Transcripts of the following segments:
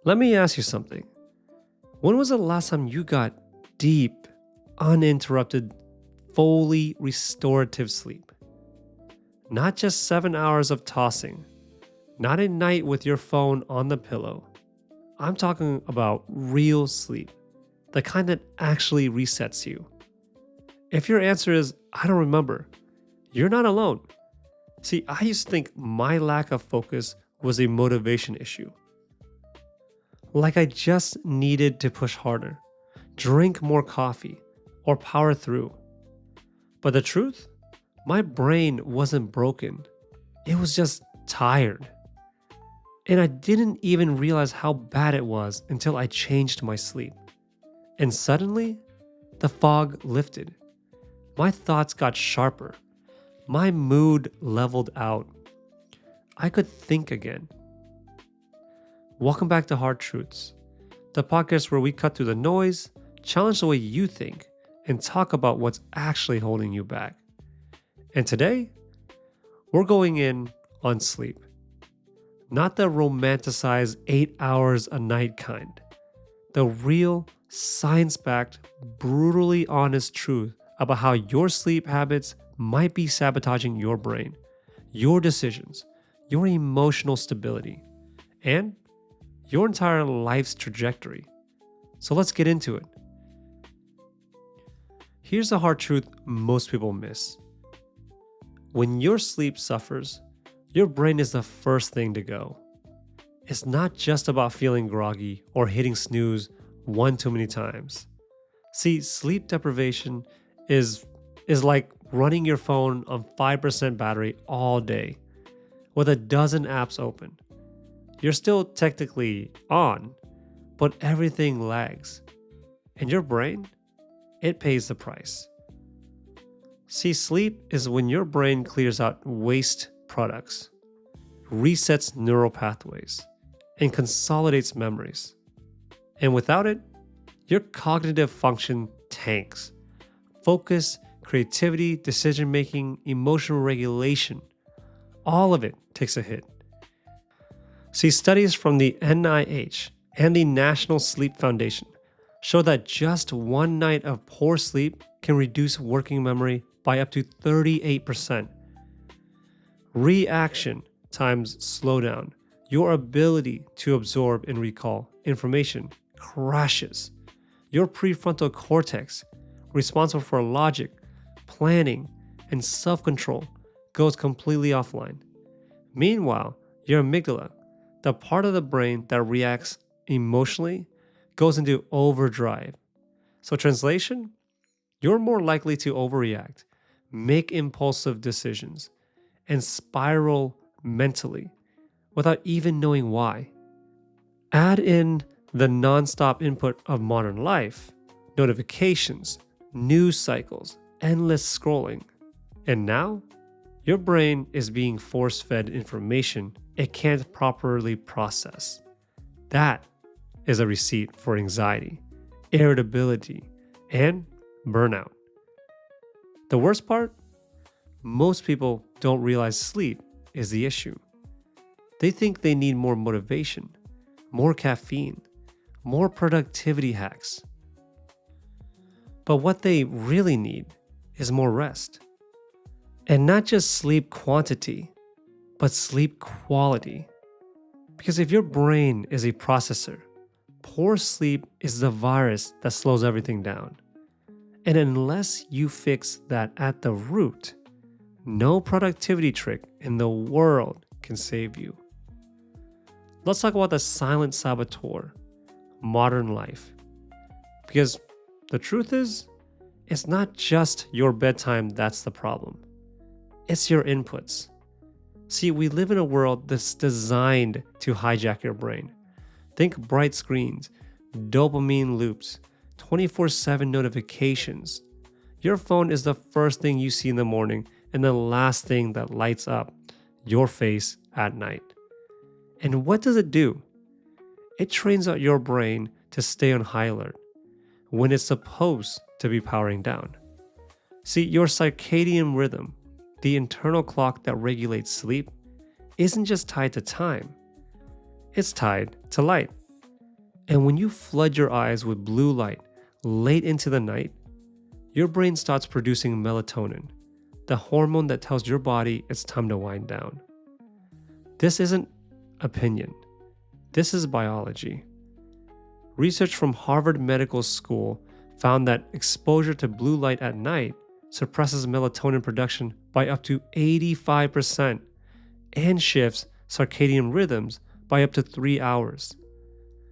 Let me ask you something. When was the last time you got deep, uninterrupted, fully restorative sleep? Not just 7 hours of tossing, not a night with your phone on the pillow. I'm talking about real sleep, the kind that actually resets you. If your answer is, I don't remember, you're not alone. See, I used to think my lack of focus was a motivation issue. Like I just needed to push harder, drink more coffee, or power through. But the truth? My brain wasn't broken. It was just tired. And I didn't even realize how bad it was until I changed my sleep. And suddenly, the fog lifted. My thoughts got sharper. My mood leveled out. I could think again. Welcome back to Hard Truths, the podcast where we cut through the noise, challenge the way you think, and talk about what's actually holding you back. And today, we're going in on sleep. Not the romanticized 8 hours a night kind. The real, science-backed, brutally honest truth about how your sleep habits might be sabotaging your brain, your decisions, your emotional stability, and your entire life's trajectory. So let's get into it. Here's the hard truth most people miss. When your sleep suffers, your brain is the first thing to go. It's not just about feeling groggy or hitting snooze one too many times. See, sleep deprivation is like running your phone on 5% battery all day with a dozen apps open. You're still technically on, but everything lags. And your brain, it pays the price. See, sleep is when your brain clears out waste products, resets neural pathways, and consolidates memories. And without it, your cognitive function tanks. Focus, creativity, decision-making, emotional regulation, all of it takes a hit. See, studies from the NIH and the National Sleep Foundation show that just one night of poor sleep can reduce working memory by up to 38%. Reaction times slowdown. Your ability to absorb and recall information crashes. Your prefrontal cortex, responsible for logic, planning, and self-control, goes completely offline. Meanwhile, your amygdala, the part of the brain that reacts emotionally, goes into overdrive. So translation, you're more likely to overreact, make impulsive decisions, and spiral mentally without even knowing why. Add in the nonstop input of modern life, notifications, news cycles, endless scrolling, and now your brain is being force-fed information it can't properly process. That is a receipt for anxiety, irritability, and burnout. The worst part? Most people don't realize sleep is the issue. They think they need more motivation, more caffeine, more productivity hacks. But what they really need is more rest. And not just sleep quantity, but sleep quality. Because if your brain is a processor, poor sleep is the virus that slows everything down. And unless you fix that at the root, no productivity trick in the world can save you. Let's talk about the silent saboteur, modern life. Because the truth is, it's not just your bedtime that's the problem. It's your inputs. See, we live in a world that's designed to hijack your brain. Think bright screens, dopamine loops, 24/7 notifications. Your phone is the first thing you see in the morning and the last thing that lights up your face at night. And what does it do? It trains out your brain to stay on high alert when it's supposed to be powering down. See, your circadian rhythm, the internal clock that regulates sleep, isn't just tied to time. It's tied to light. And when you flood your eyes with blue light late into the night, your brain starts producing melatonin, the hormone that tells your body it's time to wind down. This isn't opinion, this is biology. Research from Harvard Medical School found that exposure to blue light at night suppresses melatonin production by up to 85% and shifts circadian rhythms by up to 3 hours.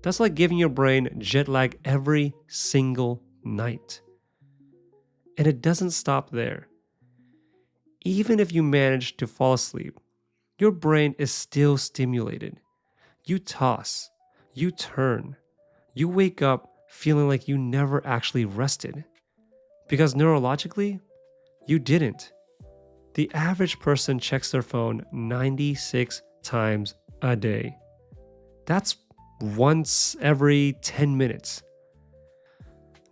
That's like giving your brain jet lag every single night. And it doesn't stop there. Even if you manage to fall asleep, your brain is still stimulated. You toss, you turn, you wake up feeling like you never actually rested. Because neurologically, you didn't. The average person checks their phone 96 times a day. That's once every 10 minutes.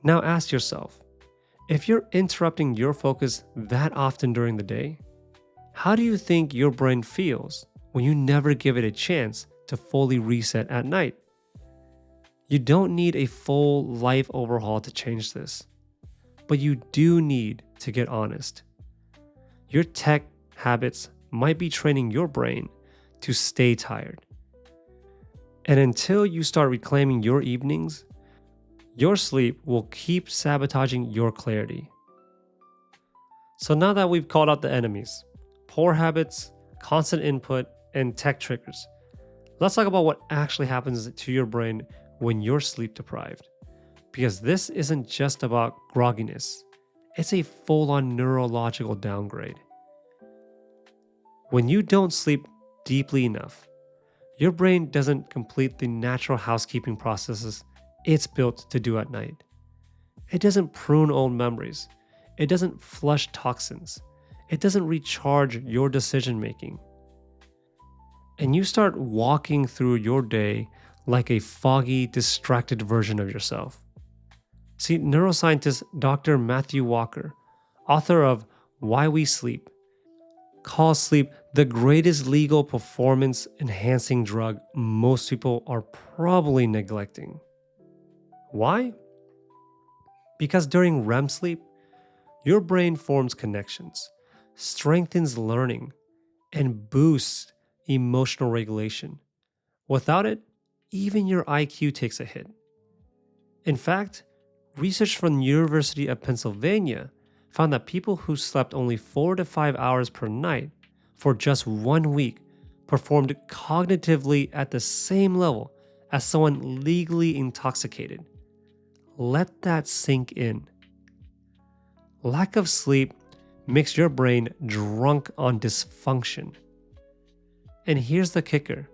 Now ask yourself, if you're interrupting your focus that often during the day, how do you think your brain feels when you never give it a chance to fully reset at night? You don't need a full life overhaul to change this, but you do need to get honest. Your tech habits might be training your brain to stay tired. And until you start reclaiming your evenings, your sleep will keep sabotaging your clarity. So now that we've called out the enemies, poor habits, constant input, and tech triggers, let's talk about what actually happens to your brain when you're sleep deprived. Because this isn't just about grogginess, it's a full-on neurological downgrade. When you don't sleep deeply enough, your brain doesn't complete the natural housekeeping processes it's built to do at night. It doesn't prune old memories. It doesn't flush toxins. It doesn't recharge your decision making. And you start walking through your day like a foggy, distracted version of yourself. See, neuroscientist Dr. Matthew Walker, author of Why We Sleep, calls sleep the greatest legal performance enhancing drug most people are probably neglecting. Why? Because during REM sleep, your brain forms connections, strengthens learning, and boosts emotional regulation. Without it, even your IQ takes a hit. In fact, research from the University of Pennsylvania found that people who slept only 4 to 5 hours per night for just 1 week performed cognitively at the same level as someone legally intoxicated. Let that sink in. Lack of sleep makes your brain drunk on dysfunction. And here's the kicker.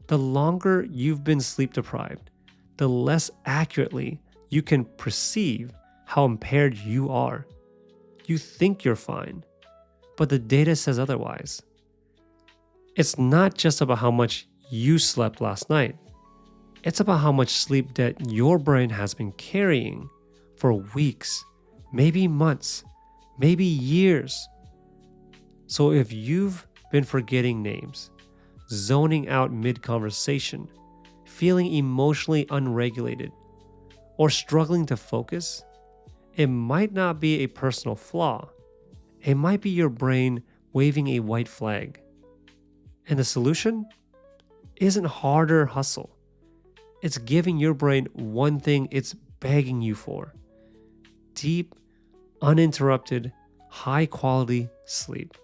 The longer you've been sleep deprived, the less accurately you can perceive how impaired you are. You think you're fine, but the data says otherwise. It's not just about how much you slept last night. It's about how much sleep debt your brain has been carrying for weeks, maybe months, maybe years. So if you've been forgetting names, zoning out mid-conversation, feeling emotionally unregulated, or struggling to focus, it might not be a personal flaw. It might be your brain waving a white flag. And the solution isn't harder hustle. It's giving your brain one thing it's begging you for: deep, uninterrupted, high-quality sleep.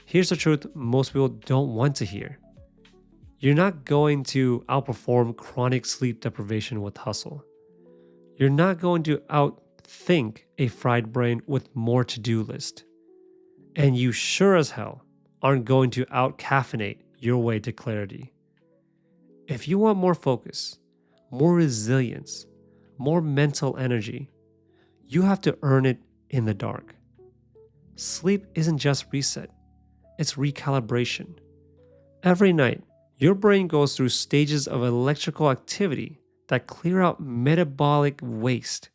Here's the truth most people don't want to hear. You're not going to outperform chronic sleep deprivation with hustle. You're not going to outthink a fried brain with more to-do list. And you sure as hell aren't going to out-caffeinate your way to clarity. If you want more focus, more resilience, more mental energy, you have to earn it in the dark. Sleep isn't just reset, it's recalibration. Every night, your brain goes through stages of electrical activity that clear out metabolic waste,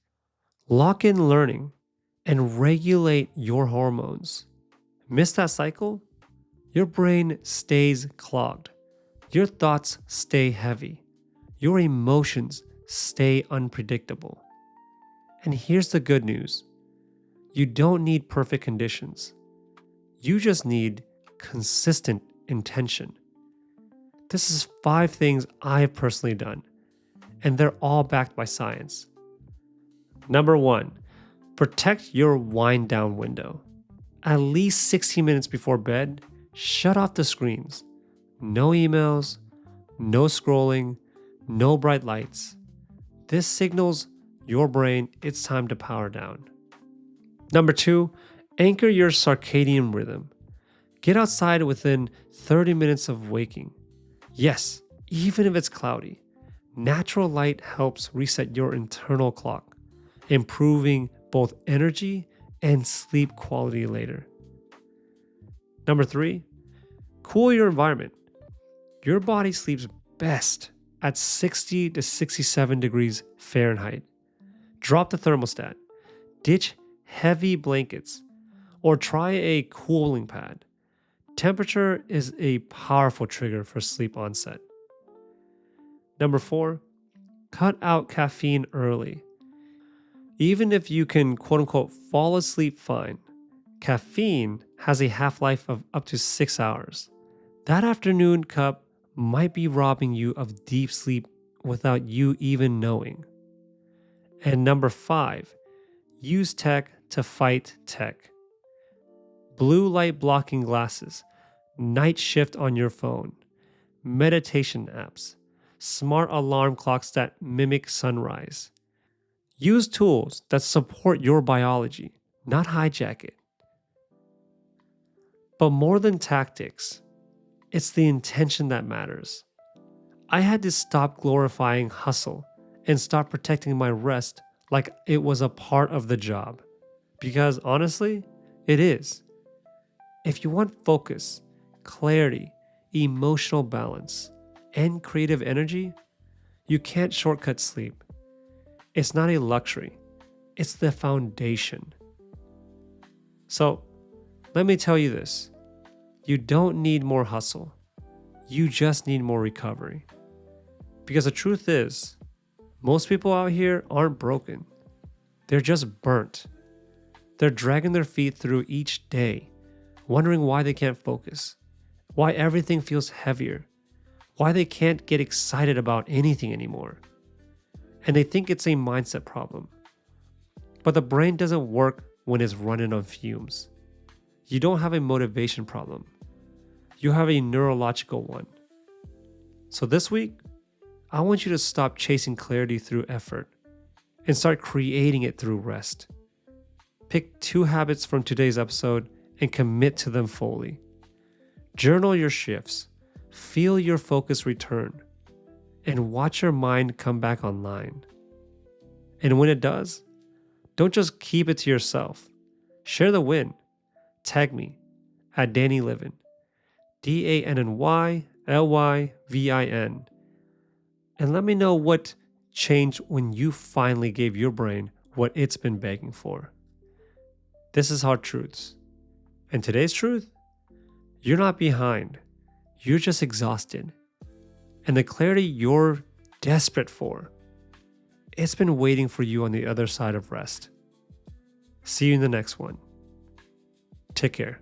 lock in learning, and regulate your hormones. Miss that cycle? Your brain stays clogged. Your thoughts stay heavy. your emotions stay unpredictable. And here's the good news. You don't need perfect conditions. You just need consistent intention. This is 5 things I've personally done, and they're all backed by science. Number 1, protect your wind down window. At least 60 minutes before bed, shut off the screens. No emails, no scrolling, no bright lights. This signals your brain it's time to power down. Number 2, anchor your circadian rhythm. Get outside within 30 minutes of waking. Yes, even if it's cloudy. Natural light helps reset your internal clock, improving both energy and sleep quality later. Number 3, cool your environment. Your body sleeps best at 60 to 67 degrees Fahrenheit. Drop the thermostat, ditch heavy blankets, or try a cooling pad. Temperature is a powerful trigger for sleep onset. Number 4, cut out caffeine early. Even if you can quote unquote fall asleep fine, caffeine has a half-life of up to 6 hours. That afternoon cup might be robbing you of deep sleep without you even knowing. And number 5, use tech to fight tech. Blue light blocking glasses, night shift on your phone, meditation apps, smart alarm clocks that mimic sunrise. Use tools that support your biology, not hijack it. But more than tactics, it's the intention that matters. I had to stop glorifying hustle and start protecting my rest like it was a part of the job. Because honestly, it is. If you want focus, clarity, emotional balance, and creative energy, you can't shortcut sleep. It's not a luxury, it's the foundation. So, let me tell you this. You don't need more hustle. You just need more recovery. Because the truth is, most people out here aren't broken. They're just burnt. They're dragging their feet through each day, wondering why they can't focus, why everything feels heavier, why they can't get excited about anything anymore. And they think it's a mindset problem. But the brain doesn't work when it's running on fumes. You don't have a motivation problem. You have a neurological one. So this week, I want you to stop chasing clarity through effort and start creating it through rest. Pick 2 habits from today's episode and commit to them fully. Journal your shifts, feel your focus return, and watch your mind come back online. And when it does, don't just keep it to yourself. Share the win. Tag me at Danny Livin, DANNYLYVIN, and let me know what changed when you finally gave your brain what it's been begging for. This is Hard Truths. And today's truth? You're not behind. You're just exhausted. And the clarity you're desperate for, it's been waiting for you on the other side of rest. See you in the next one. Take care.